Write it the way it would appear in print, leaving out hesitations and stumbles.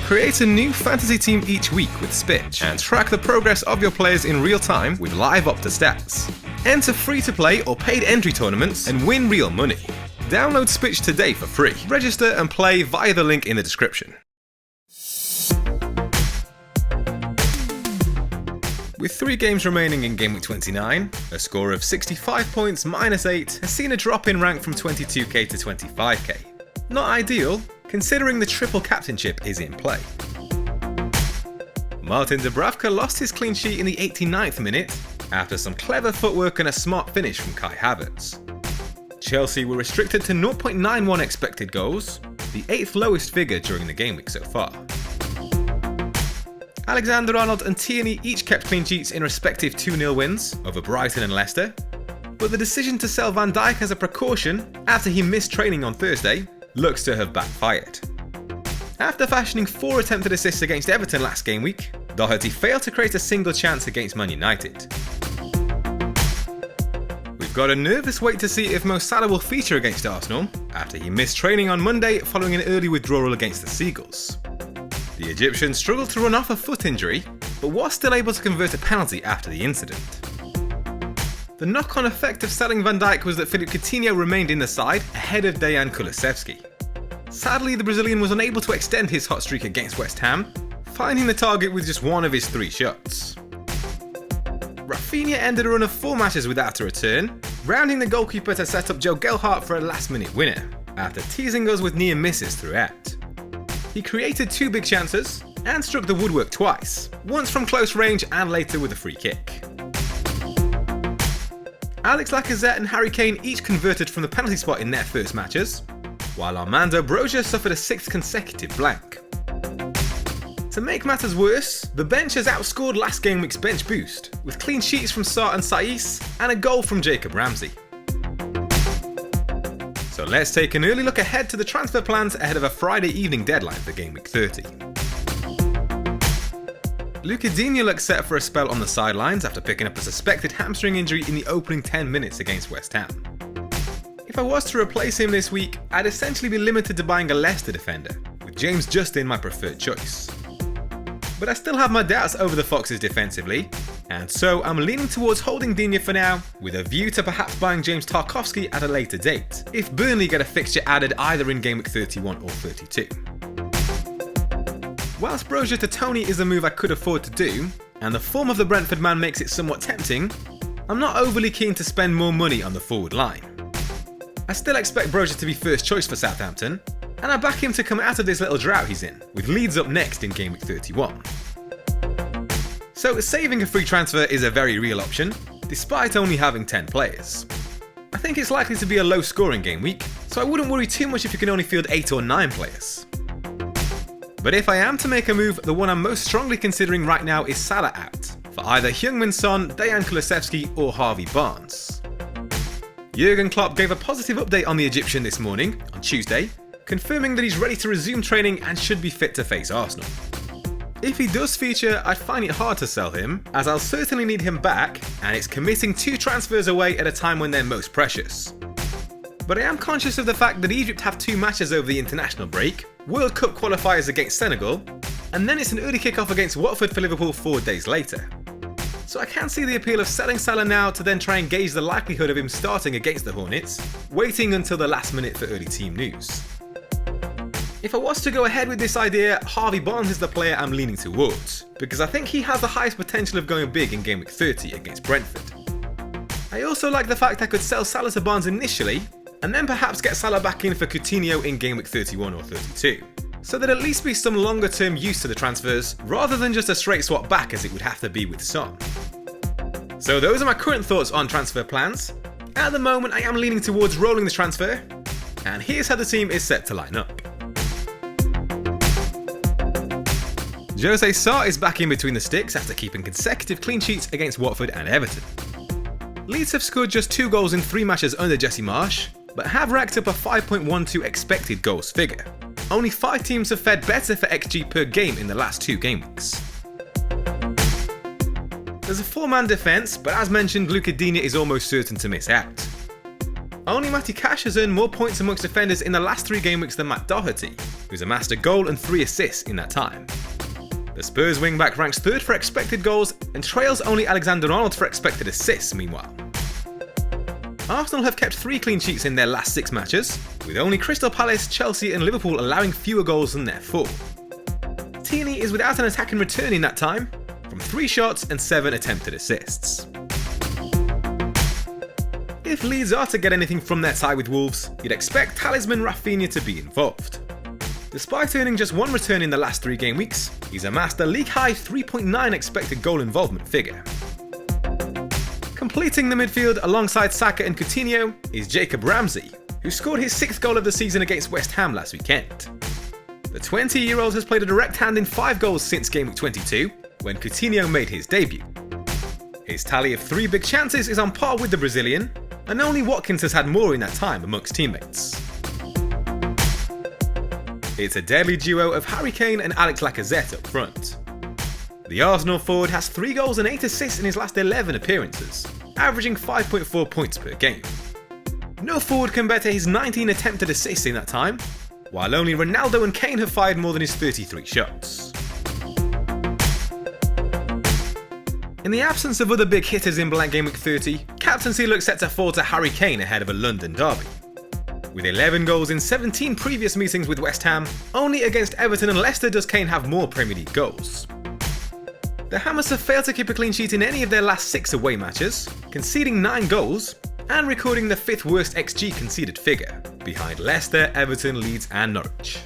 Create a new fantasy team each week with SPITCH and track the progress of your players in real time with live up to stats. Enter free-to-play or paid entry tournaments and win real money. Download SPITCH today for free. Register and play via the link in the description. With 3 games remaining in Game Week 29, a score of 65 points minus 8 has seen a drop in rank from 22k to 25k. Not ideal, considering the triple captainship is in play. Martin Dubravka lost his clean sheet in the 89th minute after some clever footwork and a smart finish from Kai Havertz. Chelsea were restricted to 0.91 expected goals, the 8th lowest figure during the game week so far. Alexander-Arnold and Tierney each kept clean sheets in respective 2-0 wins over Brighton and Leicester, but the decision to sell Van Dijk as a precaution after he missed training on Thursday looks to have backfired. After fashioning 4 attempted assists against Everton last game week, Doherty failed to create a single chance against Man United. We've got a nervous wait to see if Mo Salah will feature against Arsenal after he missed training on Monday following an early withdrawal against the Seagulls. The Egyptian struggled to run off a foot injury, but was still able to convert a penalty after the incident. The knock-on effect of selling Van Dijk was that Philippe Coutinho remained in the side ahead of Dejan Kulusevski. Sadly, the Brazilian was unable to extend his hot streak against West Ham, finding the target with just 1 of his 3 shots. Rafinha ended a run of 4 matches without a return, rounding the goalkeeper to set up Joe Gelhardt for a last-minute winner, after teasing us with near misses throughout. He created 2 big chances and struck the woodwork twice, once from close range and later with a free kick. Alex Lacazette and Harry Kane each converted from the penalty spot in their first matches, while Armando Broja suffered a 6th consecutive blank. To make matters worse, the bench has outscored last game week's bench boost, with clean sheets from Sarr and Saiss and a goal from Jacob Ramsey. So let's take an early look ahead to the transfer plans ahead of a Friday evening deadline for Game Week 30. Digne looks set for a spell on the sidelines after picking up a suspected hamstring injury in the opening 10 minutes against West Ham. If I was to replace him this week, I'd essentially be limited to buying a Leicester defender, with James Justin my preferred choice. But I still have my doubts over the Foxes defensively, and so I'm leaning towards holding Digne for now, with a view to perhaps buying James Tarkowski at a later date, if Burnley get a fixture added either in Game Week 31 or 32. Whilst Broja to Tony is a move I could afford to do, and the form of the Brentford man makes it somewhat tempting, I'm not overly keen to spend more money on the forward line. I still expect Broja to be first choice for Southampton, and I back him to come out of this little drought he's in, with Leeds up next in Game Week 31. So saving a free transfer is a very real option, despite only having 10 players. I think it's likely to be a low scoring game week, so I wouldn't worry too much if you can only field 8 or 9 players. But if I am to make a move, the one I'm most strongly considering right now is Salah out, for either Heung-min Son, Dejan Kulusevski or Harvey Barnes. Jurgen Klopp gave a positive update on the Egyptian this morning, on Tuesday, confirming that he's ready to resume training and should be fit to face Arsenal. If he does feature, I'd find it hard to sell him, as I'll certainly need him back, and it's committing 2 transfers away at a time when they're most precious. But I am conscious of the fact that Egypt have 2 matches over the international break, World Cup qualifiers against Senegal, and then it's an early kick-off against Watford for Liverpool 4 days later. So I can see the appeal of selling Salah now to then try and gauge the likelihood of him starting against the Hornets, waiting until the last minute for early team news. If I was to go ahead with this idea, Harvey Barnes is the player I'm leaning towards, because I think he has the highest potential of going big in Game Week 30 against Brentford. I also like the fact I could sell Salah to Barnes initially, and then perhaps get Salah back in for Coutinho in Game Week 31 or 32, so there'd at least be some longer term use to the transfers, rather than just a straight swap back as it would have to be with Son. So those are my current thoughts on transfer plans. At the moment I am leaning towards rolling the transfer, and here's how the team is set to line up. Jose Sarr is back in between the sticks after keeping consecutive clean sheets against Watford and Everton. Leeds have scored just 2 goals in 3 matches under Jesse Marsch, but have racked up a 5.12 expected goals figure. Only 5 teams have fared better for XG per game in the last 2 game weeks. There's a 4-man defence, but as mentioned, Digne is almost certain to miss out. only Matty Cash has earned more points amongst defenders in the last 3 game weeks than Matt Doherty, who's amassed a goal and 3 assists in that time. The Spurs wingback ranks 3rd for expected goals and trails only Alexander-Arnold for expected assists meanwhile. Arsenal have kept 3 clean sheets in their last 6 matches, with only Crystal Palace, Chelsea and Liverpool allowing fewer goals than their 4. Digne is without an attacking return in that time, from 3 shots and 7 attempted assists. If Leeds are to get anything from their tie with Wolves, you'd expect talisman Rafinha to be involved. Despite earning just 1 return in the last 3 game weeks, he's amassed a league-high 3.9 expected goal involvement figure. Completing the midfield alongside Saka and Coutinho is Jacob Ramsey, who scored his 6th goal of the season against West Ham last weekend. The 20-year-old has played a direct hand in 5 goals since game week 22, when Coutinho made his debut. His tally of 3 big chances is on par with the Brazilian, and only Watkins has had more in that time amongst teammates. It's a deadly duo of Harry Kane and Alex Lacazette up front. The Arsenal forward has 3 goals and 8 assists in his last 11 appearances, averaging 5.4 points per game. No forward can better his 19 attempted assists in that time, while only Ronaldo and Kane have fired more than his 33 shots. In the absence of other big hitters in Blank Gameweek 30, captaincy looks set to fall to Harry Kane ahead of a London derby. With 11 goals in 17 previous meetings with West Ham, only against Everton and Leicester does Kane have more Premier League goals. The Hammers have failed to keep a clean sheet in any of their last 6 away matches, conceding 9 goals and recording the 5th worst XG conceded figure, behind Leicester, Everton, Leeds and Norwich.